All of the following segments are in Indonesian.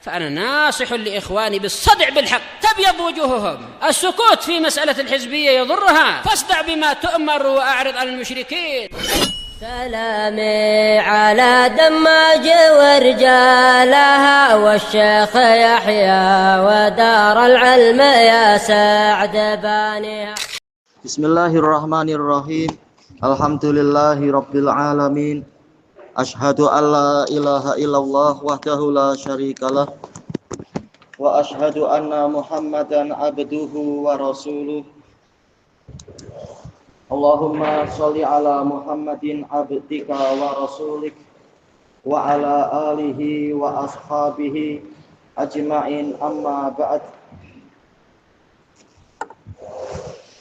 فأنا ناصح لإخواني بالصدع بالحق تبيض وجوههم. السكوت في مسألة الحزبية يضرها، فاصدع بما تؤمر وأعرض عن المشركين. سلامي على دماج ورجالها والشيخ يحيى ودار العلم يا سعد بانيها. Bismillahirrahmanirrahim. Alhamdulillahi rabbil alamin. Asyhadu an la ilaha illallah wahdahu la syarikalah wa asyhadu anna Muhammadan abduhu wa rasuluh. Allahumma sholli ala Muhammadin abdika wa rasulik wa ala alihi wa ashabihi ajma'in, amma ba'd.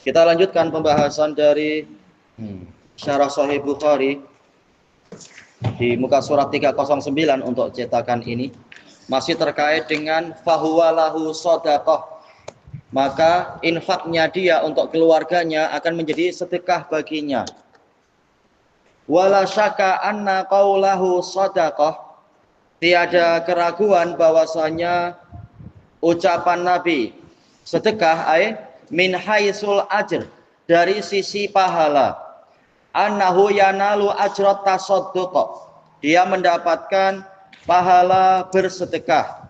Kita lanjutkan pembahasan dari Syarah Sahih Bukhari di muka surat 309 untuk cetakan ini, masih terkait dengan fahuwa lahu shadaqah, maka infaknya dia untuk keluarganya akan menjadi sedekah baginya. Wala syaka anna qaulahu shadaqah, tiada keraguan bahwasanya ucapan Nabi sedekah min haisul ajr, dari sisi pahala, annahu yanalu ajrat tasadduq, dia mendapatkan pahala bersedekah.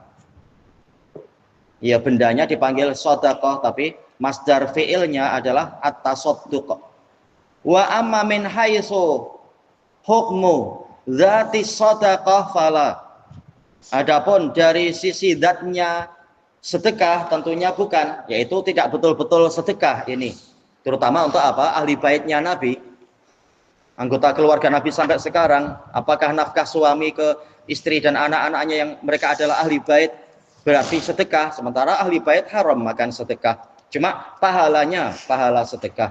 Ya, bendanya dipanggil sedekah tapi masdar fi'ilnya adalah at-tasadduq. Wa amma min haisu hukmu dzati sedekah fala, adapun dari sisi zatnya sedekah tentunya bukan, yaitu tidak betul-betul sedekah ini, terutama untuk apa? Ahli baitnya Nabi, anggota keluarga Nabi sampai sekarang. Apakah nafkah suami ke istri dan anak-anaknya yang mereka adalah ahli bait berarti sedekah, sementara ahli bait haram makan sedekah, cuma pahalanya pahala sedekah.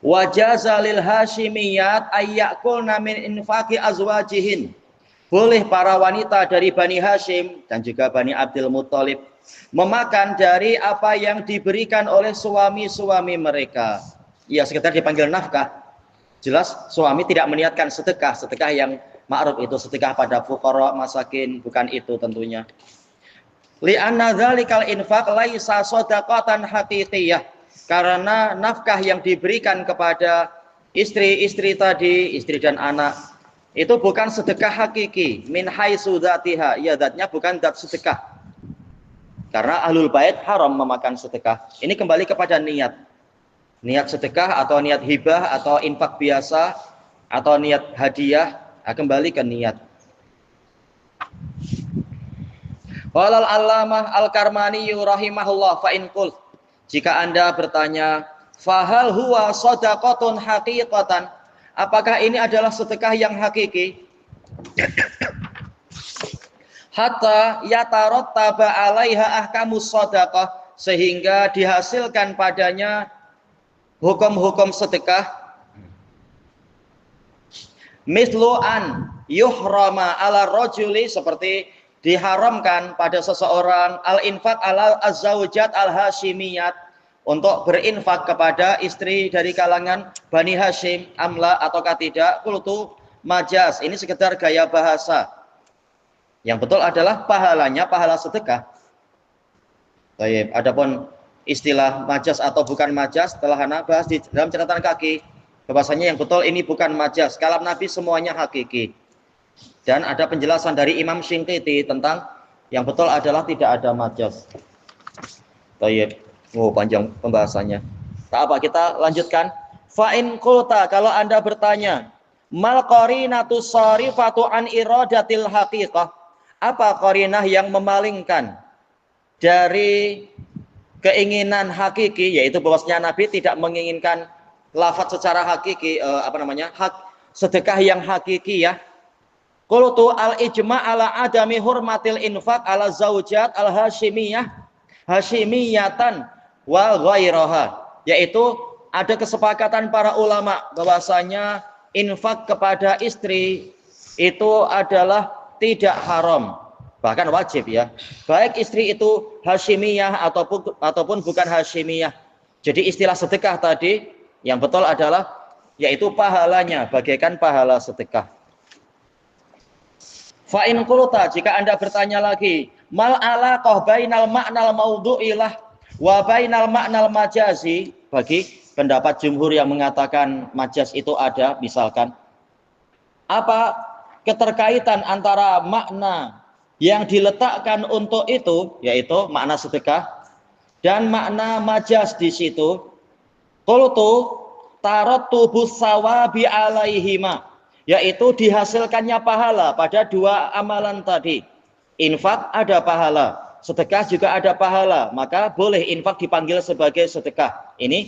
Wajaza lil hashimiyat ayyakulna min infaqi azwajihin, boleh para wanita dari Bani Hashim dan juga Bani Abdul Muthalib memakan dari apa yang diberikan oleh suami-suami mereka. Ya, sekedar dipanggil nafkah. Jelas suami tidak meniatkan sedekah, sedekah yang ma'ruf itu sedekah pada fuqara masakin, bukan itu tentunya. Li'anna dzalikal infaq laisa shadaqatan haqiqiyah, karena nafkah yang diberikan kepada istri-istri tadi, istri dan anak, itu bukan sedekah hakiki, min haitsu dzatiha, ya zatnya bukan zat sedekah. Karena ahlul bait haram memakan sedekah. Ini kembali kepada niat. Niat sedekah atau niat hibah atau infak biasa atau niat hadiah, kembali ke niat. Walal allamah al-Karmani rahimahullah, fa in qul, jika Anda bertanya, fahal huwa shadaqatun haqiqatan, apakah ini adalah sedekah yang hakiki? Hatta yatarattaba 'alaiha ahkamus shadaqah, sehingga dihasilkan padanya hukum-hukum sedekah. Mislu an yuhrama 'ala rajuli, seperti diharamkan pada seseorang al-infaq 'ala az-zaujat al-hashimiyat, untuk berinfak kepada istri dari kalangan Bani Hashim, amla ataukah tidak? Qultu majaz, ini sekedar gaya bahasa. Yang betul adalah pahalanya pahala sedekah. Baik, adapun istilah majaz atau bukan majaz telah Ana bahas di dalam catatan kaki, bahwasanya yang betul ini bukan majaz, kalam Nabi semuanya hakiki. Dan ada penjelasan dari Imam Syinqiti tentang yang betul adalah tidak ada majaz. Baik. Oh, panjang pembahasannya. Tak apa, kita lanjutkan. Fa in qulta, kalau Anda bertanya, mal qarinatu sarifatu an iradatil haqiqah, apa qarinah yang memalingkan dari keinginan hakiki, yaitu bahwasanya Nabi tidak menginginkan lafaz secara hakiki, hak sedekah yang hakiki ya. Qultu al ijma' ala adami hurmatil infaq ala zaujat al hashimiyah hashimiyatan wa ghairaha, yaitu ada kesepakatan para ulama bahwasanya infak kepada istri itu adalah tidak haram, bahkan wajib ya, baik istri itu hashimiyah ataupun bukan hashimiyah. Jadi istilah sedekah tadi yang betul adalah yaitu pahalanya bagaikan pahala sedekah. Fa in qulta, jika Anda bertanya lagi, mal alaqah bainal ma'nal maudhu'ilah wa bainal ma'nal majazi, bagi pendapat jumhur yang mengatakan majaz itu ada, misalkan apa keterkaitan antara makna yang diletakkan untuk itu, yaitu makna sedekah, dan makna majaz di situ. Qultu tarattu busawabi alaihima, yaitu dihasilkannya pahala pada dua amalan tadi. Infak ada pahala, sedekah juga ada pahala, maka boleh infak dipanggil sebagai sedekah. Ini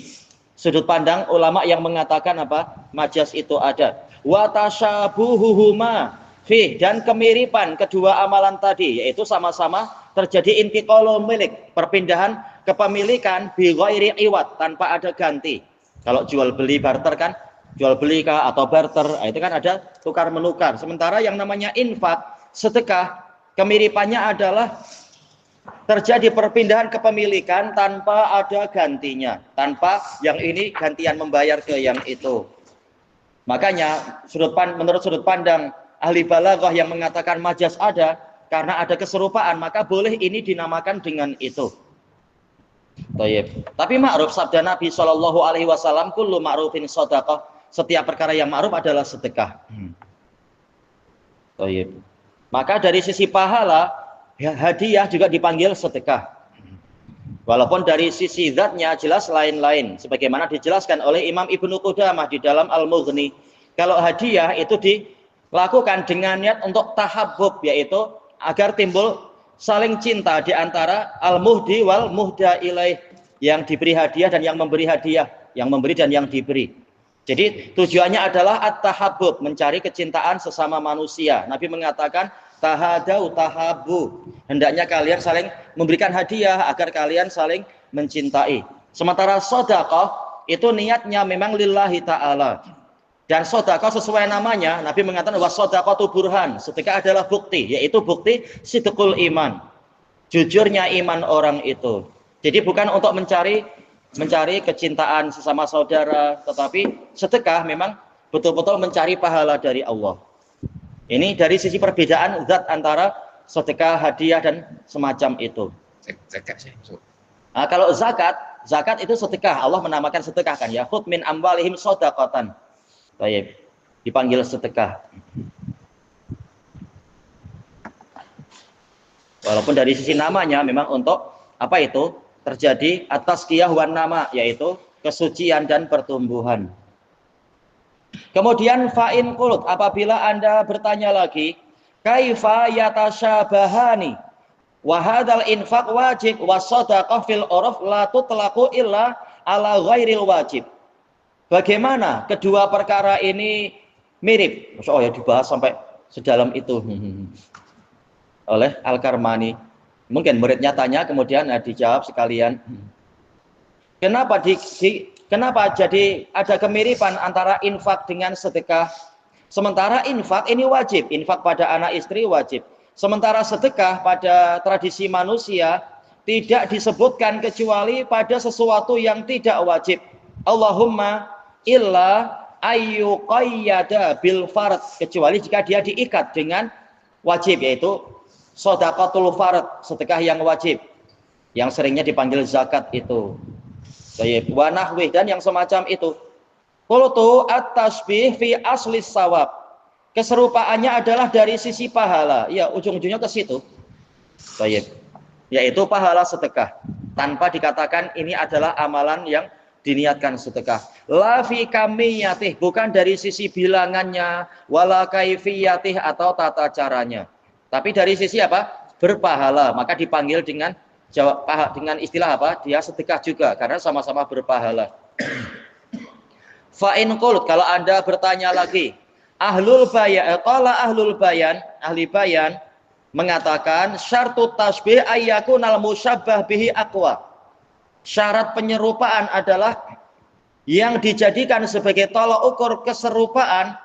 sudut pandang ulama yang mengatakan apa? Majaz itu ada. Wa tasyabuhuhuma fi, dan kemiripan kedua amalan tadi, yaitu sama-sama terjadi intiqalul milik, perpindahan kepemilikan bi ghairi iwat, tanpa ada ganti. Kalau jual beli barter kan, jual beli kah atau barter, itu kan ada tukar menukar. Sementara yang namanya infak, sedekah, kemiripannya adalah terjadi perpindahan kepemilikan tanpa ada gantinya, tanpa yang ini gantian membayar ke yang itu. Makanya menurut sudut pandang ahli balaghah yang mengatakan majaz ada karena ada keserupaan, maka boleh ini dinamakan dengan itu. Baik. Tapi ma'ruf, sabda Nabi Shallallahu Alaihi Wasallam, kullu ma'rufin shadaqah, setiap perkara yang ma'ruf adalah sedekah. Baik. Maka dari sisi pahala, hadiah juga dipanggil sedekah. Walaupun dari sisi zatnya jelas lain-lain, sebagaimana dijelaskan oleh Imam Ibnu Qudamah di dalam Al-Mughni. Kalau hadiah itu dilakukan dengan niat untuk tahabbub, yaitu agar timbul saling cinta di antara al-muhdi wal muhda ilaih, yang diberi hadiah dan yang memberi hadiah, yang memberi dan yang diberi. Jadi tujuannya adalah at-tahabbub, mencari kecintaan sesama manusia. Nabi mengatakan tahadau tahabu, hendaknya kalian saling memberikan hadiah agar kalian saling mencintai. Sementara sedekah itu niatnya memang lillahi ta'ala. Dan sedekah sesuai namanya, Nabi mengatakan was-shadaqatu burhan, sedekah adalah bukti, yaitu bukti sidqul iman, jujurnya iman orang itu. Jadi bukan untuk mencari kecintaan sesama saudara, tetapi sedekah memang betul-betul mencari pahala dari Allah. Ini dari sisi perbedaan zat antara sedekah, hadiah dan semacam itu. Nah, kalau zakat itu sedekah, Allah menamakan sedekah kan ya, khudh min amwalihim shadaqatan. Baik, dipanggil sedekah. Walaupun dari sisi namanya memang untuk apa itu? Terjadi at-tazkiyah wan nama, yaitu kesucian dan pertumbuhan. Kemudian fa'in qulut, apabila Anda bertanya lagi, kaifa yatasyabahani wa hadzal infaq wajib wa shadaqah fil urf la tutlaqu illa ala ghairil wajib. Bagaimana kedua perkara ini mirip? Oh ya, dibahas sampai sedalam itu oleh Al-Karmani. Mungkin muridnya tanya, kemudian dijawab sekalian. Kenapa jadi ada kemiripan antara infak dengan sedekah? Sementara infak ini wajib, infak pada anak istri wajib. Sementara sedekah pada tradisi manusia tidak disebutkan kecuali pada sesuatu yang tidak wajib. Allahumma illa ayyuqayyada bil fard, kecuali jika dia diikat dengan wajib, yaitu shadaqatul fard, sedekah yang wajib, yang seringnya dipanggil zakat itu. Baik, wa nahwi, dan yang semacam itu. Qultu at-tasbih fi asli sawab, keserupaannya adalah dari sisi pahala, ya ujung-ujungnya ke situ. Baik, yaitu pahala sedekah, tanpa dikatakan ini adalah amalan yang diniatkan sedekah. La fi kamiyatih, bukan dari sisi bilangannya, wala kaifiyatih, atau tata caranya, tapi dari sisi apa? Berpahala, maka dipanggil dengan istilah apa? Dia sedekah juga, karena sama-sama berpahala. Fa in qulut, kalau Anda bertanya lagi, ahlul bayan, ahli bayan mengatakan syartut tasbih ayyakunal musyabbah bihi aqwa. Syarat penyerupaan adalah yang dijadikan sebagai tolak ukur keserupaan,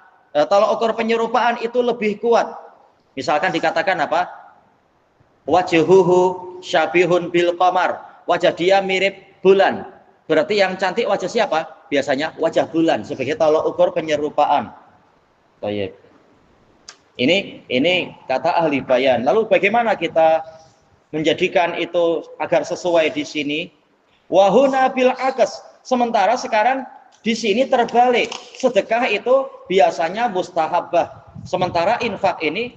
tolak ukur penyerupaan itu lebih kuat. Misalkan dikatakan apa? Wajhuhu syabihun bil qamar, wajah dia mirip bulan. Berarti yang cantik wajah siapa? Biasanya wajah bulan sebagai tolak ukur penyerupaan. Baik. Ini kata ahli bayan. Lalu bagaimana kita menjadikan itu agar sesuai di sini? Wahuna bil akas. Sementara sekarang di sini terbalik. Sedekah itu biasanya mustahabah. Sementara infak ini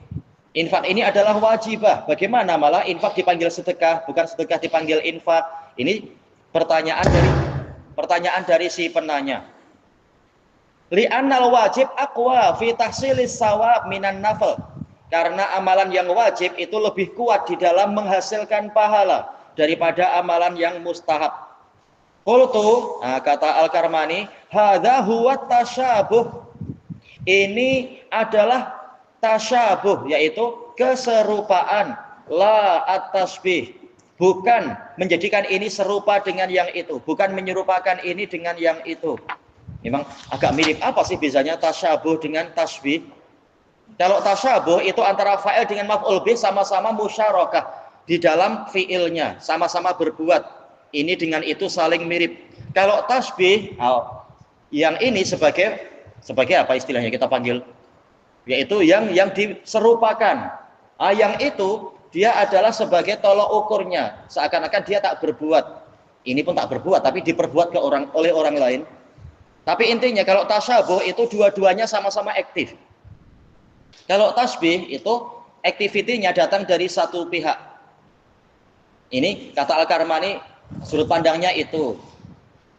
adalah wajibah. Bagaimana malah infak dipanggil sedekah, bukan sedekah dipanggil infak? Ini pertanyaan dari si penanya. Li'annal wajib aqwa fi tahsilis shawab minan nafl. Karena amalan yang wajib itu lebih kuat di dalam menghasilkan pahala daripada amalan yang mustahab. Qultu, kata Al-Karmani, hadza huwa tasyabuh. Ini adalah tasyabuh, yaitu keserupaan, la at-tasbih. Bukan menjadikan ini serupa dengan yang itu, bukan menyerupakan ini dengan yang itu. Memang agak mirip. Apa sih bedanya tasyabuh dengan tasbih? Kalau tasyabuh itu antara fa'il dengan maf'ul bih sama-sama musyarakah di dalam fi'ilnya, sama-sama berbuat. Ini dengan itu saling mirip. Kalau tasbih, yang ini sebagai apa istilahnya kita panggil? Yaitu yang diserupakan. Yang itu dia adalah sebagai tolok ukurnya, seakan-akan dia tak berbuat. Ini pun tak berbuat, tapi diperbuat oleh orang lain. Tapi intinya kalau tasyabuh itu dua-duanya sama-sama aktif. Kalau tasbih itu aktivitinya datang dari satu pihak. Ini kata Al-Karmani, sudut pandangnya itu.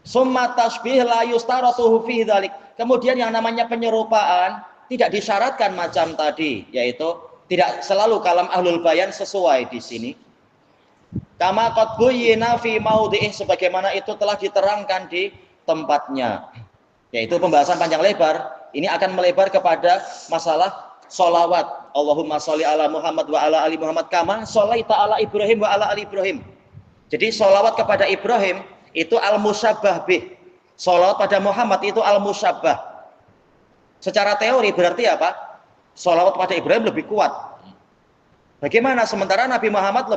Summa tasbih la yustaratuhu fi dzalik. Kemudian yang namanya penyerupaan tidak disyaratkan macam tadi, yaitu tidak selalu kalam ahlul bayan sesuai di sini. Kama qad buyyina fi maudhi'ih, sebagaimana itu telah diterangkan di tempatnya. Yaitu pembahasan panjang lebar, ini akan melebar kepada masalah sholawat. Allahumma sholli ala Muhammad wa ala ali Muhammad kama sholaita ala Ibrahim wa ala ali Ibrahim. Jadi sholawat kepada Ibrahim itu al-musyabbah bih. Sholawat pada Muhammad itu al-musyabbah. Secara teori berarti apa? Sholawat pada Ibrahim lebih kuat. Bagaimana sementara Nabi Muhammad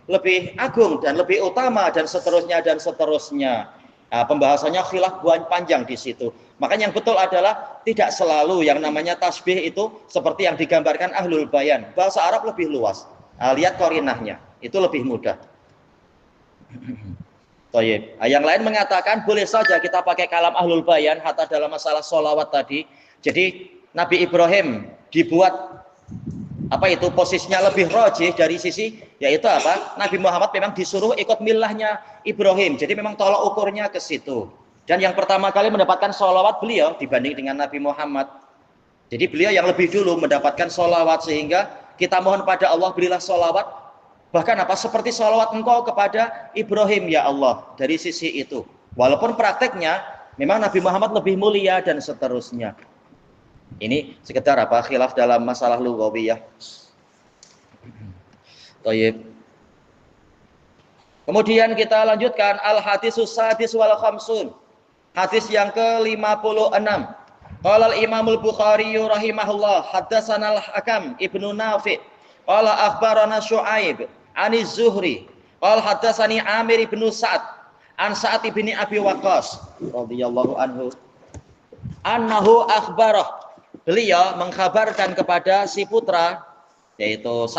lebih agung dan lebih utama dan seterusnya dan seterusnya. Nah, pembahasannya khilaf panjang di situ. Makanya yang betul adalah tidak selalu yang namanya tasbih itu seperti yang digambarkan ahlul bayan. Bahasa Arab lebih luas. Nah, lihat korinahnya, itu lebih mudah. Toyib. Yang lain mengatakan boleh saja kita pakai kalam ahlul bayan hatta dalam masalah sholawat tadi. Jadi Nabi Ibrahim dibuat posisinya lebih rajih dari sisi yaitu apa? Nabi Muhammad memang disuruh ikut millahnya Ibrahim. Jadi memang tolak ukurnya ke situ. Dan yang pertama kali mendapatkan sholawat beliau dibanding dengan Nabi Muhammad. Jadi beliau yang lebih dulu mendapatkan sholawat sehingga kita mohon pada Allah berilah sholawat. Bahkan seperti sholawat engkau kepada Ibrahim ya Allah. Dari sisi itu. Walaupun prakteknya memang Nabi Muhammad lebih mulia dan seterusnya. Ini sekedar khilaf dalam masalah lughawiyah. Tayyib. Kemudian kita lanjutkan al-hadisus sadis wal khamsun. Hadis yang ke-56. Qala al-Imam al-Bukhari rahimahullah haddatsana al-Hakam Ibnu Nafi'. Qala akhbarana Syu'aib 'ani Zuhri. Qala haddatsani Amir ibnu Sa'ad an Sa'ad ibni Abi Waqqas radhiyallahu anhu. Annahu akhbarah. Beliau mengkhabarkan kepada si putra yaitu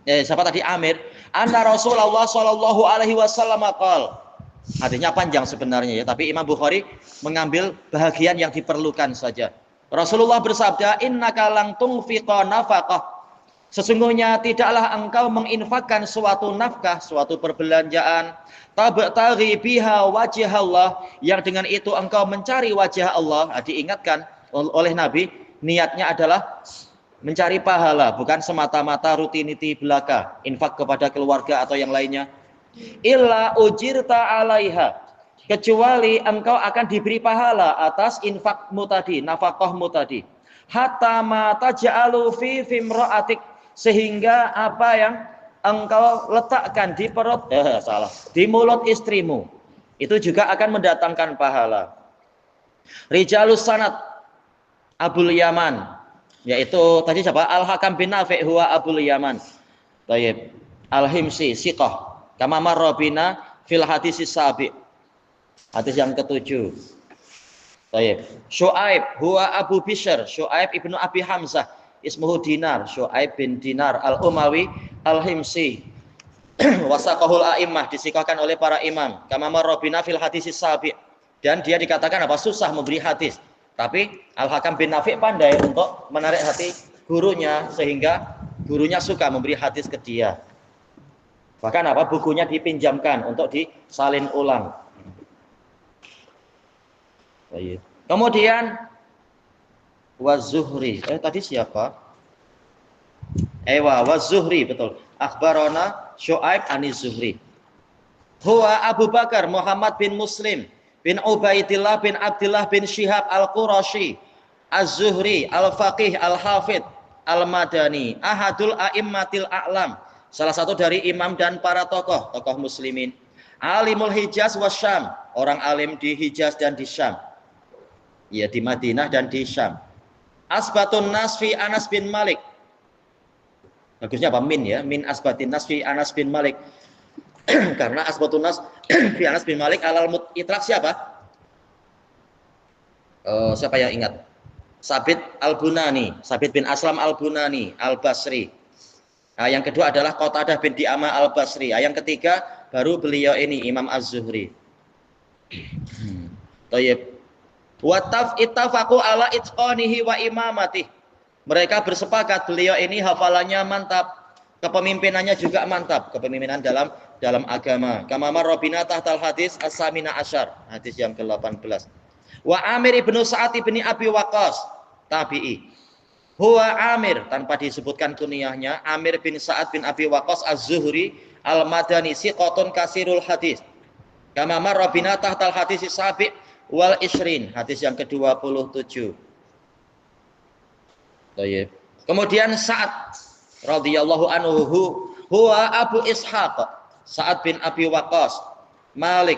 siapa tadi Amir, anna Rasulullah sallallahu alaihi wasallam qala. Hadisnya panjang sebenarnya ya, tapi Imam Bukhari mengambil bahagian yang diperlukan saja. Rasulullah bersabda, innaka lang tunfiqa nafaqah. Sesungguhnya tidaklah engkau menginfakkan suatu nafkah, suatu perbelanjaan, tabtaghi biha wajh Allah, yang dengan itu engkau mencari wajah Allah. Diingatkan oleh Nabi, niatnya adalah mencari pahala, bukan semata-mata rutinity belaka, infak kepada keluarga atau yang lainnya. Illa ujirta alaiha, kecuali engkau akan diberi pahala atas infakmu tadi, nafkahmu tadi. Hatta ma taj'alu fi fimra'atik, sehingga apa yang engkau letakkan di perut di mulut istrimu itu juga akan mendatangkan pahala. Rijalus sanad Abul Yaman, yaitu tadi siapa? Al-Hakam bin Nafi' huwa Abul Yaman. Tayyib. Al-Himsi siqah. Kama marra bina fil hadis sabi'. Hadis yang ke-7. Tayyib. Syu'aib huwa Abu Bishr, Syu'aib ibnu Abi Hamzah. ismuhu Dinar, Syu'aib bin Dinar al-Umawi al-Himsi. Wasaqahul a'immah, disikohkan oleh para imam. Kama marrabina fil hadisis sabi'. Dan dia dikatakan apa? Susah memberi hadis. Tapi Al-Hakam bin Nafi' pandai untuk menarik hati gurunya sehingga gurunya suka memberi hadis ke dia. Bahkan apa? Bukunya dipinjamkan untuk disalin ulang. Kemudian Waz-Zuhri. Tadi siapa? Waz-Zuhri, betul. Akhbarona Syu'aib Aniz-Zuhri. Huwa Abu Bakar Muhammad bin Muslim bin Ubaidillah bin Abdullah bin Syihab Al-Qurashi Az-Zuhri Al-Faqih Al-Hafidh Al-Madani Ahadul A'immatil A'lam, salah satu dari imam dan para tokoh muslimin. Alimul Hijaz wa Syam, orang alim di Hijaz dan di Syam. Ya, di Madinah dan di Syam. Asbatun nas fi Anas bin Malik. Bagusnya apa? Min ya. Min asbatin nas fi Anas bin Malik. Karena asbatun nas fi Anas bin Malik alal itlaq siapa? Siapa yang ingat? Sabit Al-Bunani, Sabit bin Aslam Al-Bunani Al-Basri. Nah, yang kedua adalah Qatadah bin Di'amah Al-Basri. Yang ketiga baru beliau ini Imam Az-Zuhri. Thayyib. Wa ittafaqu ala itqanihi wa imamatihi. Mereka bersepakat beliau ini hafalannya mantap, kepemimpinannya juga mantap, kepemimpinan dalam agama. Kama marrabina tahtal hadis as-samina asyar, hadis yang ke-18. Wa Amir ibnu Sa'ad ibni Abi Waqqas, tabi'i. Huwa Amir, tanpa disebutkan kunyahnya, Amir bin Sa'ad bin Abi Waqqas Az-Zuhri Al-Madani siqatun kasirul hadis. Kama marrabina tahtal hadis as-sabi' wal isrin, hadis yang ke-27. Kemudian Sa'ad radhiyallahu anhu huwa Abu Ishaq Sa'ad bin Abi Waqqas Malik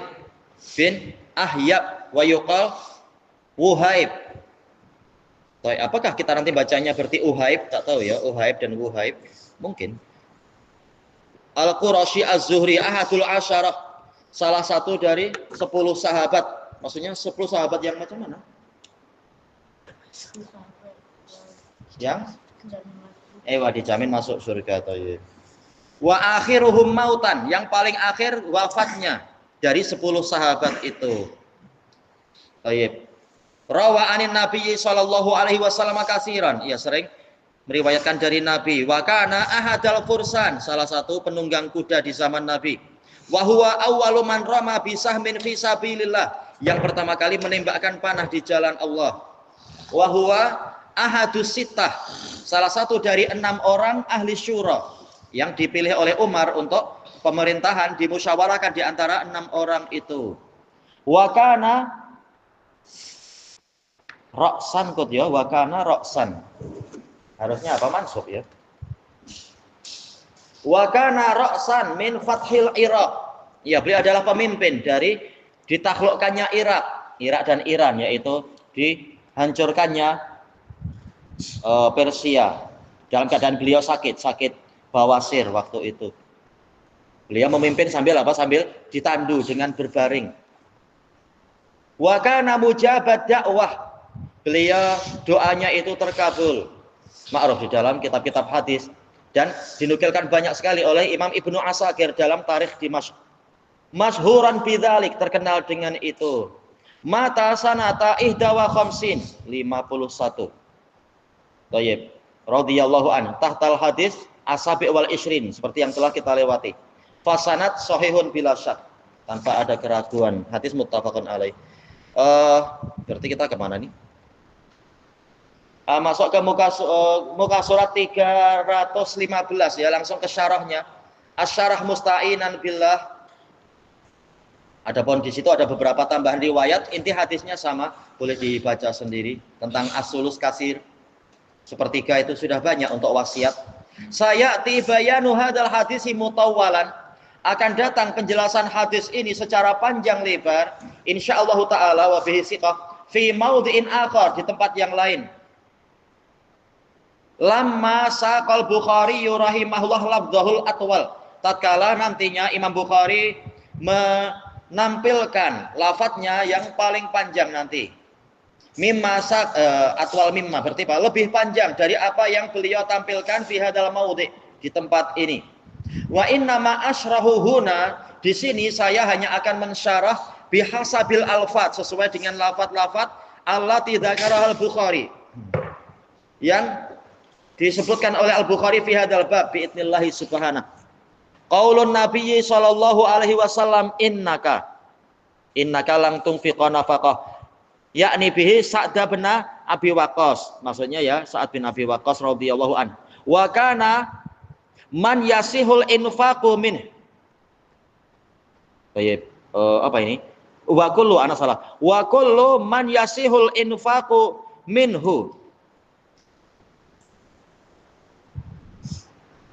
bin Ahyab wa yuqal Wuhaib. Apakah kita nanti bacanya berarti Uhaib? Tak tahu ya, Uhaib dan Wuhaib mungkin. Al-Qurashi Az-Zuhri ahadul asyarah, salah satu dari 10 sahabat. Maksudnya 10 sahabat yang macam mana? Yang dijamin masuk surga. Wa akhiruhum mautan, yang paling akhir wafatnya dari 10 sahabat itu. Rawa anin Nabi sallallahu alaihi wasallam katsiran, ia sering meriwayatkan dari Nabi. Wa kana ahadal fursan, salah satu penunggang kuda di zaman Nabi. Wa huwa awwalu man rama bisahmin fi sabilillah, yang pertama kali menembakkan panah di jalan Allah. Wa huwa ahadus sittah, salah satu dari 6 orang ahli syura yang dipilih oleh Umar untuk pemerintahan, dimusyawarahkan di antara 6 orang itu. Wa kana ra'san kot ya, wa kana ra'san. Harusnya apa mansub ya? Wa kana ra'san min fathil Iraq. Ya, beliau adalah pemimpin dari ditaklukkannya Irak dan Iran, yaitu dihancurkannya Persia. Dalam keadaan beliau sakit bawasir waktu itu. Beliau memimpin sambil apa? Sambil ditandu dengan berbaring. Wa kana mujabat dakwah. Beliau doanya itu terkabul. Ma'ruf di dalam kitab-kitab hadis dan dinukilkan banyak sekali oleh Imam Ibnu Asakir dalam Tarikh Dimashq. Masyhuran bidzalik, terkenal dengan itu. Mata sanata ihdawa khamsin, 51. Thayyib. Radhiyallahu an tahtal hadis asabi wal isrin, seperti yang telah kita lewati. Fasanad sahihun bila syak, tanpa ada keraguan. Hadis muttafaqun alaih. Berarti kita kemana nih? Masuk ke muka surat 315 ya, langsung ke syarahnya. Asyarah musta'inan billah. Adapun di situ ada beberapa tambahan riwayat, inti hadisnya sama, boleh dibaca sendiri tentang as-sulus kasir. Sepertiga itu sudah banyak untuk wasiat. Saya tibayanu hadal hadisi mutawwalan, akan datang penjelasan hadis ini secara panjang lebar insyaallah taala wa bihi siqah fi maudhi'in akhar, di tempat yang lain. Lamma saqal Bukhari rahimahullah labdhul atwal, tatkala nantinya Imam Bukhari menampilkan lafadznya yang paling panjang nanti. atwal mimma berarti apa? Lebih panjang dari apa yang beliau tampilkan fi hadzal maudhi, di tempat ini. Wa inna ma asyrahu huna, di sini saya hanya akan mensyarah bihasabil alfat, sesuai dengan lafaz-lafaz allati dzakaraha al-Bukhari, yang disebutkan oleh Al-Bukhari fi hadzal bab bi idznillah subhanahu. Qaulun Nabi sallallahu alaihi wasallam innaka lang tunfiqa nafaqah, yakni bihi Sa'd bin Abi Waqqas, maksudnya ya Sa'd bin Abi Waqqas radhiyallahu an. Wa kana man yasihul infaqu min. Baik, apa ini? Wa kullu ana salah. Wa kullu man yasihul infaqu minhu.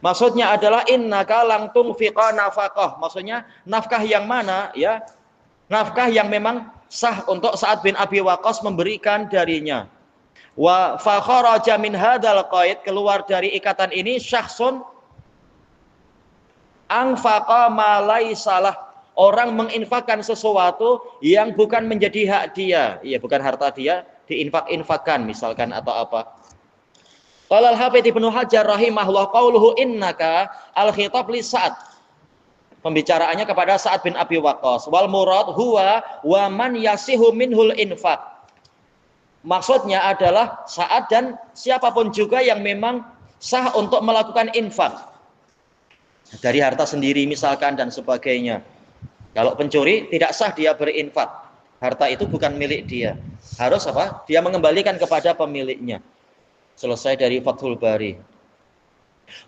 Maksudnya adalah innaka lang tunfiqa nafaqah. Maksudnya nafkah yang mana ya? Nafkah yang memang sah untuk Sa'ad bin Abi Waqqas memberikan darinya. Wa fa kharaja min hadzal qaid, keluar dari ikatan ini syakhsun anfaqa ma laysalah, orang menginfakkan sesuatu yang bukan menjadi hak dia, iya bukan harta dia, diinfak-infakkan misalkan atau apa. Qala al-Hafidz Ibnu Hajar rahimahullah qauluhu innaka al-khitab li Sa'ad, pembicaraannya kepada Sa'ad bin Abi Waqqas. Wal murad huwa wa man yasihu minhul infaq, maksudnya adalah Sa'ad dan siapapun juga yang memang sah untuk melakukan infak dari harta sendiri misalkan dan sebagainya. Kalau pencuri tidak sah dia berinfak, harta itu bukan milik dia, harus apa? Dia mengembalikan kepada pemiliknya. Selesai dari Fathul Bari.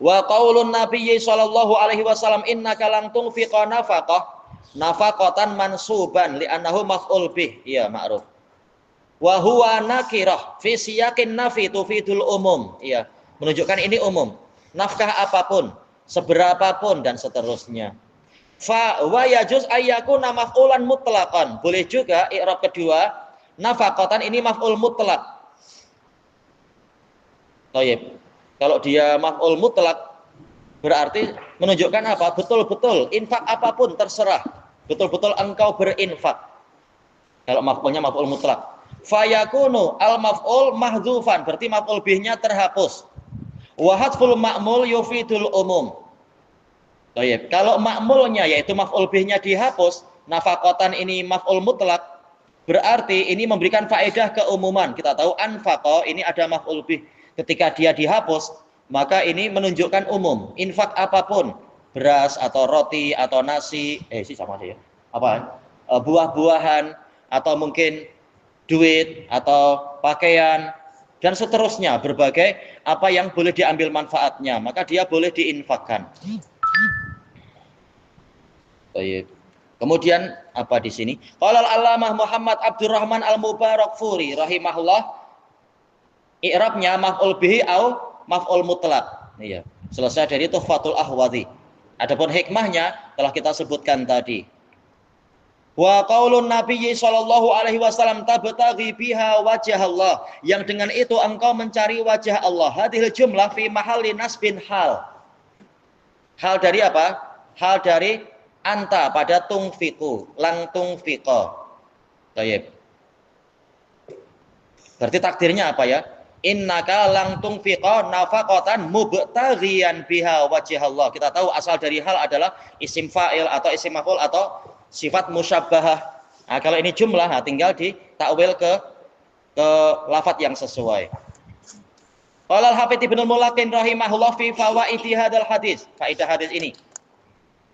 Wa qaulun Nabi sallallahu alaihi wasallam innaka lang tunfiqa nafaqah nafaqatan mansuban li'annahu maf'ul bih, iya ma'ruf. Wa huwa nakirah fi siyaqin nafi tufidul umum, iya menunjukkan ini umum, nafkah apapun, seberapapun dan seterusnya. Fa wa yajuz ayyakuna maf'ulan mutlaqan, boleh juga i'rab kedua nafaqatan ini maf'ul mutlaq. Thayyib. Kalau dia maf'ul mutlak berarti menunjukkan apa? Betul-betul infak apapun terserah. Betul-betul engkau berinfak. Kalau maf'ulnya maf'ul mutlak. Fayakunu al-maf'ul mahdzufan, berarti maf'ul bihnya terhapus. Wa hadful ma'mul yufidul umum. Thayyib. Kalau ma'mulnya yaitu maf'ul bihnya dihapus, nafaqatan ini maf'ul mutlak, berarti ini memberikan faedah keumuman. Kita tahu anfaqa ini ada maf'ul bih. Ketika dia dihapus, maka ini menunjukkan umum. Infak apapun, beras atau roti atau nasi, sama aja ya. Apa? Buah-buahan atau mungkin duit atau pakaian dan seterusnya, berbagai apa yang boleh diambil manfaatnya, maka dia boleh diinfakkan. Baik. Kemudian apa di sini? Qala al-Allamah Muhammad Abdurrahman Al-Mubarakfuri rahimahullah, i'rabnya maf'ul bihi au maf'ul mutlaq. Iya, selesai dari Tuhfatul Ahwadhi. Adapun hikmahnya telah kita sebutkan tadi. Wa qaulun Nabi sallallahu alaihi wasallam tabtaghi biha wajah Allah, yang dengan itu engkau mencari wajah Allah. Hadhil jumlah fi mahalli nasbin hal. Hal dari apa? Hal dari anta pada tungfiqu, lang tungfiqa. Baik. Berarti takdirnya apa ya? Innaka lang tunfiqa nafaqatan mubtaghiyan biha wajh Allah. Kita tahu asal dari hal adalah isim fa'il atau isim maf'ul atau sifat musyabbahah. Nah, kalau ini jumlah, nah, tinggal ditakwil ke lafaz yang sesuai. Qala al-Hafidz Ibnu Mulakin rahimahullah fi fawaidi hadzal hadis. Faedah hadis ini.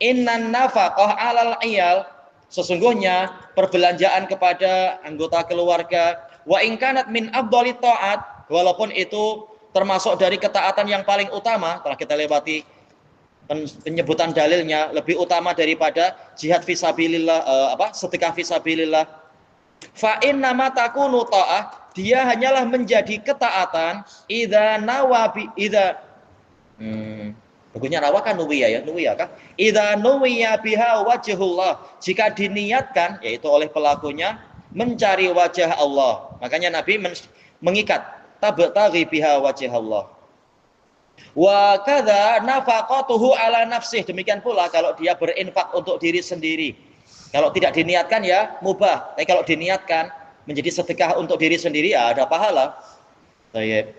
Innan nafaqah 'alal 'iyal, sesungguhnya perbelanjaan kepada anggota keluarga, wa in kanat min afdhalit ta'at, walaupun itu termasuk dari ketaatan yang paling utama, telah kita lewati penyebutan dalilnya, lebih utama daripada jihad fisabilillah, sedekah fisabilillah. Fa inna ma takunu ta'ah, dia hanyalah menjadi ketaatan idza nawabi idza bagusnya rawakan nuwiya ya, nuwiya kah? Idza nuwiya biha wajhullah, jika diniatkan yaitu oleh pelakunya mencari wajah Allah. Makanya Nabi mengikat tabtaghi biha wajh Allah. Wa kadza nafaqatuhu ala nafsih, demikian pula kalau dia berinfak untuk diri sendiri. Kalau tidak diniatkan ya mubah, tapi kalau diniatkan menjadi sedekah untuk diri sendiri, ya ada pahala. Baik.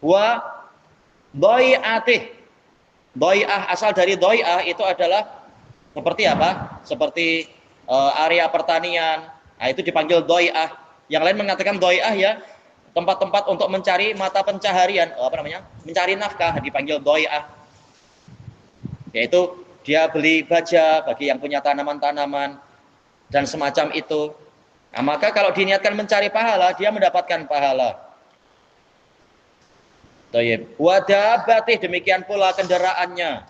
Wa doi'atih. Doi'ah, asal dari doi'ah itu adalah seperti apa? Seperti area pertanian. Nah, itu dipanggil doi'ah. Yang lain mengatakan doi'ah ya tempat-tempat untuk mencari mata pencaharian, mencari nafkah, dipanggil doi'ah. Yaitu dia beli baja bagi yang punya tanaman-tanaman dan semacam itu. Nah, maka kalau diniatkan mencari pahala, dia mendapatkan pahala. Thayyib. Wadabatih, demikian pula kendaraannya.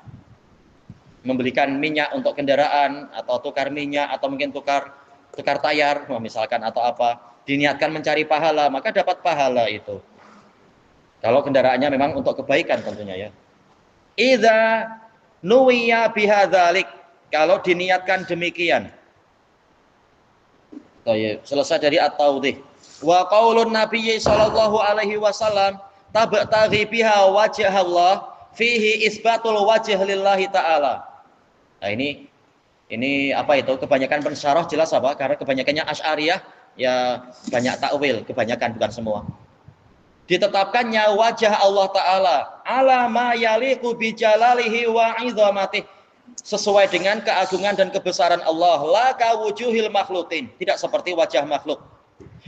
Membelikan minyak untuk kendaraan atau tukar minyak atau mungkin tukar tayar misalkan atau apa, diniatkan mencari pahala, maka dapat pahala itu. Kalau kendaraannya memang untuk kebaikan tentunya ya. Idza nuwiya bihadzalik, kalau diniatkan demikian. Thayyib. Selesai dari at-tawdih. Wa qaulun nabiyyi sallallahu alaihi wasallam tabtaghi biha wajh Allah fihi isbatul wajh lillahi ta'ala. Nah, ini apa itu? Kebanyakan pensyarah jelas apa? Karena kebanyakannya Asy'ariyah ya banyak takwil, kebanyakan bukan semua. Ditetapkannya wajah Allah Ta'ala ala ma yaliqu bi jalalihi wa 'idhamatih, sesuai dengan keagungan dan kebesaran Allah, la ka wujuhil makhluqin, tidak seperti wajah makhluk.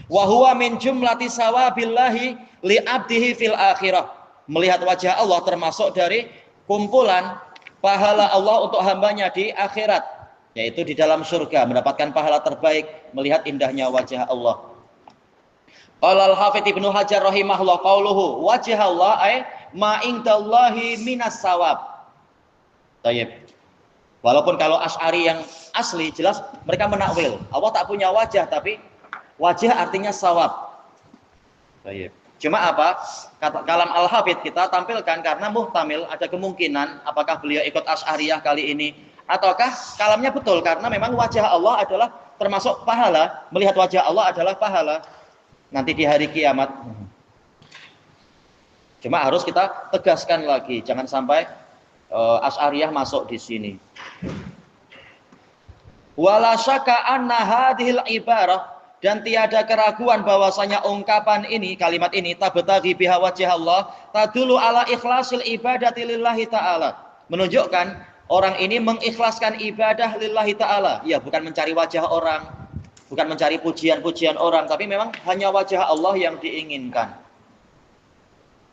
Wa huwa min jumlati sawabillahi li 'abdihi fil akhirah. Melihat wajah Allah termasuk dari kumpulan pahala Allah untuk hambanya di akhirat, yaitu di dalam surga, mendapatkan pahala terbaik melihat indahnya wajah Allah. Qala al-Hafidz Ibnu Hajar rahimahullah qauluhu wajh Allah ay ma indallahi minas sawab. Tayyib. Walaupun kalau Asy'ari yang asli jelas mereka menakwil Allah tak punya wajah, tapi wajah artinya sawab. Tayyib. Cuma apa? Kalam al-Hafidz kita tampilkan karena muhtamil, ada kemungkinan apakah beliau ikut Asy'ariyah kali ini ataukah kalamnya betul karena memang wajah Allah adalah termasuk pahala, melihat wajah Allah adalah pahala nanti di hari kiamat. Cuma harus kita tegaskan lagi, jangan sampai Asy'ariyah masuk di sini. Wala syakka anna hadhil ibarah, dan tiada keraguan bahwasanya ungkapan ini, kalimat ini, tabtaghi biha wajh Allah, tadulu ala ikhlasil ibadati lillahi ta'ala, menunjukkan orang ini mengikhlaskan ibadah lillahi ta'ala. Ya, bukan mencari wajah orang, bukan mencari pujian-pujian orang, tapi memang hanya wajah Allah yang diinginkan.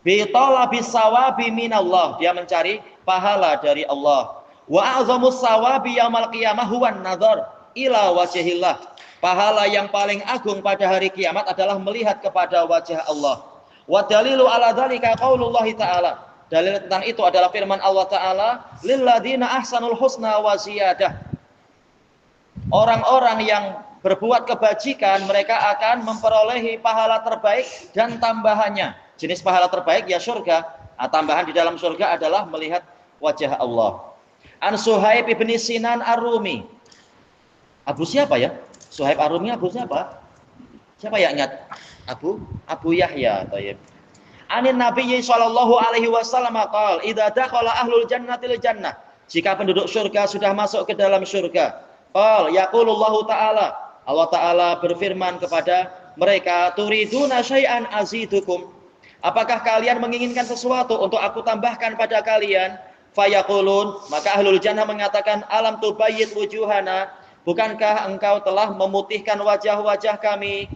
Bi talabis sawabi minallah, dia mencari pahala dari Allah. Wa a'zamus sawabi yaumil qiyamah huwan nadhar ila wajhillah. Pahala yang paling agung pada hari kiamat adalah melihat kepada wajah Allah. Wa dalilu ala dzalika qaulullah ta'ala. Dalil tentang itu adalah firman Allah Ta'ala, lilladzina ahsanul husna wa ziyadah. Orang-orang yang berbuat kebajikan, mereka akan memperolehi pahala terbaik dan tambahannya. Jenis pahala terbaik ya surga. Nah, tambahan di dalam surga adalah melihat wajah Allah. An Suhaib ibn Sinan Ar-Rumi. Abu siapa ya? Suhaib Ar-Rumi Abu siapa? Siapa yang ingat? Abu Yahya. Tayyib. Anin Nabi sallallahu alaihi wasallam qala idza dakhala ahlul jannatil jannah, jika penduduk surga sudah masuk ke dalam surga, qala yaqulullahu ta'ala, Allah Ta'ala berfirman kepada mereka, turiduna syai'an azidukum, apakah kalian menginginkan sesuatu untuk aku tambahkan pada kalian? Fayaqulun, maka ahlul jannah mengatakan, alam tubayyid wujuhana, bukankah engkau telah memutihkan wajah-wajah kami?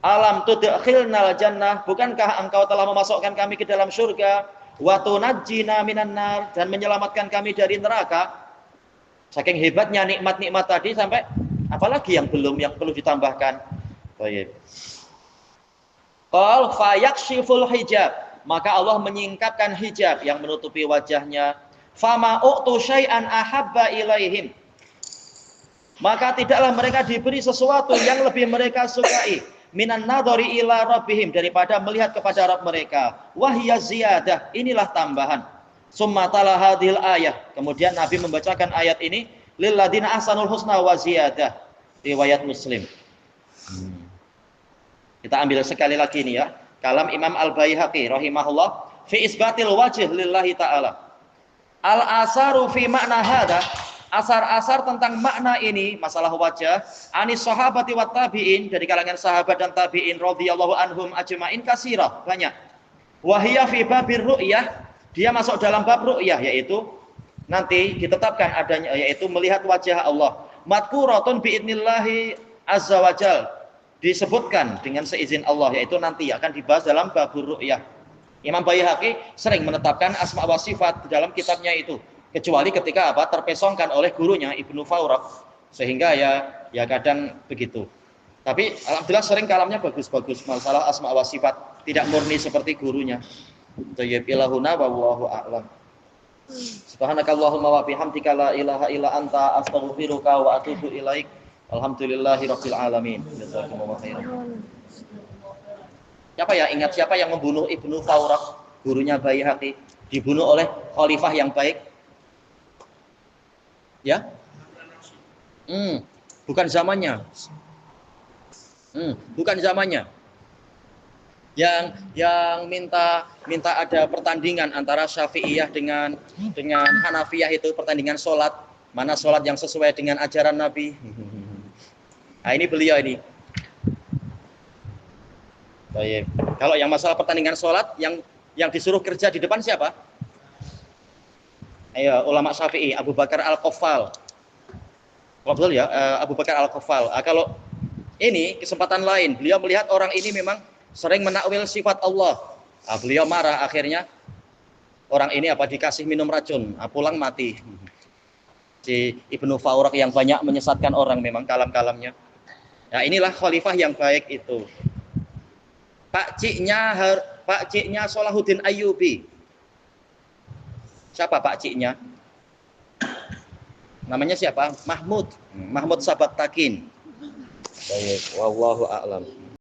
Alam tudkhilnal jannah, bukankah engkau telah memasukkan kami ke dalam surga? Wa tunajjina minan nar, dan menyelamatkan kami dari neraka. Saking hebatnya nikmat-nikmat tadi sampai apalagi yang perlu ditambahkan. Baik. Qal fayakshiful hijab, maka Allah menyingkapkan hijab yang menutupi wajahnya. Fama u'tu syai'an ahabba ilaihim, maka tidaklah mereka diberi sesuatu yang lebih mereka sukai minan nadhari ila rabbihim, daripada melihat kepada Rabb mereka. Wahya ziyadah, inilah tambahan. Summa tala hadhil ayah, kemudian Nabi membacakan ayat ini, lil ladzina ahsanul husna wa ziyadah, riwayat Muslim. Kita ambil sekali lagi ini ya, kalam Imam Al-Baihaqi rahimahullah fi isbatil wajh lillahi ta'ala. Al-asaru fi makna hadha, asar-asar tentang makna ini, masalah wajah, anis sahabati wat tabi'in, dari kalangan sahabat dan tabi'in radhiyallahu anhum ajma'in katsirah, banyak. Wahiyya fi babir ru'yah, dia masuk dalam bab ru'yah, yaitu nanti ditetapkan adanya, yaitu melihat wajah Allah. Madkuratun biidnillahi azza wajal, disebutkan dengan seizin Allah, yaitu nanti akan dibahas dalam babur ru'yah. Imam Baihaqi sering menetapkan asma wa sifat di dalam kitabnya itu, kecuali ketika terpesongkan oleh gurunya Ibnu Fawraq, sehingga ya kadang begitu. Tapi alhamdulillah sering kalamnya bagus-bagus masalah asma wa sifat, tidak murni seperti gurunya. Thayyib ilahuna wallahu a'lam. Subhanakallahumma wa bihamdika la ilaha illa anta astaghfiruka wa atubu ilaik. Alhamdulillahirabbil alamin. Jazakumullahu khairan. Siapa ya ingat siapa yang membunuh Ibnu Fawraq, gurunya Baihaqi, dibunuh oleh khalifah yang baik? Ya? Bukan zamannya. Bukan zamannya. Yang minta ada pertandingan antara Syafi'iyah dengan Hanafiyah, itu pertandingan sholat, mana sholat yang sesuai dengan ajaran Nabi. Nah, ini beliau ini. Baik. Kalau yang masalah pertandingan sholat, yang disuruh kerja di depan siapa? Ayo, ulama Syafi'i, Abu Bakar Al-Qaffal. Betul ya, Abu Bakar Al-Qaffal. Kalau ini kesempatan lain, beliau melihat orang ini memang sering menakwil sifat Allah. Beliau marah, akhirnya orang ini dikasih minum racun, pulang mati. Si Ibnu Fawraq yang banyak menyesatkan orang memang kalam-kalamnya. Nah, inilah khalifah yang baik itu. Pak ciknya Salahuddin Ayyubi. Siapa pak ciknya? Namanya siapa? Mahmud Sabaktakin. Baik, wallahu a'lam.